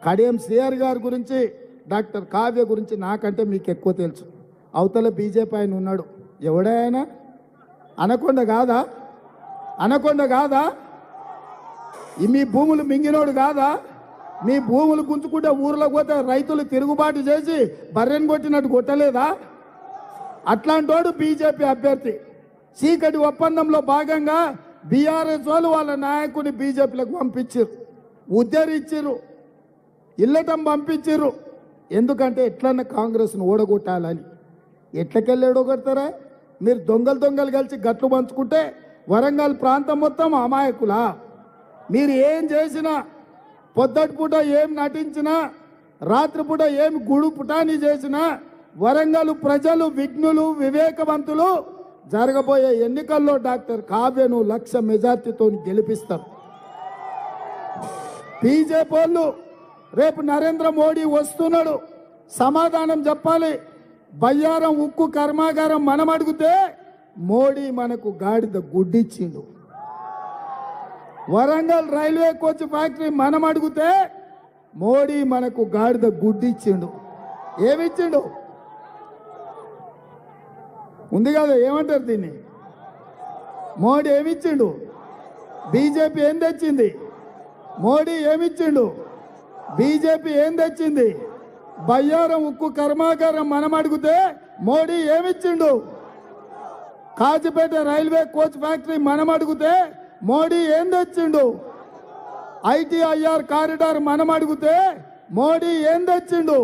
కడియం శ్రీహరి గారి గురించి, డాక్టర్ కావ్య గురించి నాకంటే మీకు ఎక్కువ తెలుసు. అవతల బీజేపీ ఆయన ఉన్నాడు, ఎవడైనా అనకొండ కాదా? అనకొండ కాదా? మీ భూములు మింగినోడు కాదా? మీ భూములు గుంజుకుంటే ఊర్లోకి పోతే రైతులు తిరుగుబాటు చేసి బర్రెను కొట్టినట్టు కొట్టలేదా? అట్లాంటోడు బీజేపీ అభ్యర్థి. చీకటి ఒప్పందంలో భాగంగా బీఆర్ఎస్ వాళ్ళు వాళ్ళ నాయకుని బీజేపీలకు పంపించారు, ఉద్ధరించారు, ఇల్లటం పంపించారు. ఎందుకంటే ఎట్లన్నా కాంగ్రెస్ను ఓడగొట్టాలని. ఎట్లకెళ్ళి ఓడగొడతారా? మీరు దొంగలు కలిసి గట్లు పంచుకుంటే వరంగల్ ప్రాంతం మొత్తం అమాయకులా? మీరు ఏం చేసినా, పొద్దటిపూట ఏం నటించినా, రాత్రిపూట ఏం గుడు పుటాని చేసినా వరంగల్ ప్రజలు విఘ్నులు, వివేకవంతులు. జరగబోయే ఎన్నికల్లో డాక్టర్ కావ్యను 1,00,000 మెజార్టీతో గెలిపిస్తారు. బీజేపీ వాళ్ళు రేపు నరేంద్ర మోడీ వస్తున్నాడు, సమాధానం చెప్పాలి. బయ్యారం ఉక్కు కర్మాగారం మనం అడిగితే మోడీ మనకు గాడిద గుడ్డిచ్చిండు. వరంగల్ రైల్వే కోచ్ ఫ్యాక్టరీ మనం అడిగితే మోడీ మనకు గాడిద గుడ్డిచ్చిండు. ఏమిచ్చిండు? ఉంది కదా, ఏమంటారు దీన్ని? మోడీ ఏమిచ్చిండు? బీజేపీ ఏం తెచ్చింది? మోడీ ఏమిచ్చిండు? బీజేపీ ఏం తెచ్చింది? బయ్యారం ఉక్కు కర్మాగారం మనం అడిగితే మోడీ ఏమిచ్చిండు? కాజీపేట రైల్వే కోచ్ ఫ్యాక్టరీ మనం అడిగితే మోడీ ఏం తెచ్చిండు? ఐటీఐఆర్ కారిడార్ మనం అడిగితే మోడీ ఏం తెచ్చిండు?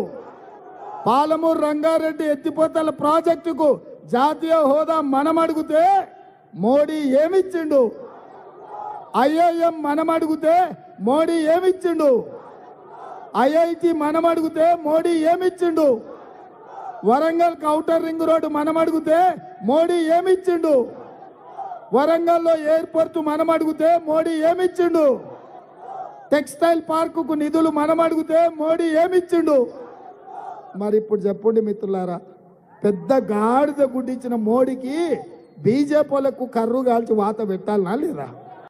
పాలమూరు రంగారెడ్డి ఎత్తిపోతల ప్రాజెక్టుకు జాతీయ హోదా మనం అడిగితే మోడీ ఏమిచ్చిండు? ఐఐఎం మనం అడిగితే మోడీ ఏమిచ్చిండు? ఐఐటి మనం అడిగితే మోడీ ఏమిచ్చిండు? వరంగల్ ఔటర్ రింగ్ రోడ్డు మనం అడిగితే మోడీ ఏమిచ్చిండు? వరంగల్లో ఎయిర్పోర్ట్ మనం అడిగితే మోడీ ఏమిచ్చిండు? టెక్స్టైల్ పార్కుకు నిధులు మనం అడిగితే మోడీ ఏమిచ్చిండు? మరి ఇప్పుడు చెప్పండి మిత్రులారా, పెద్ద గాడిద గుడ్డిచ్చిన మోడీకి బీజేపీలకు కర్రు కాల్చి వాత పెట్టాలనా లేదా?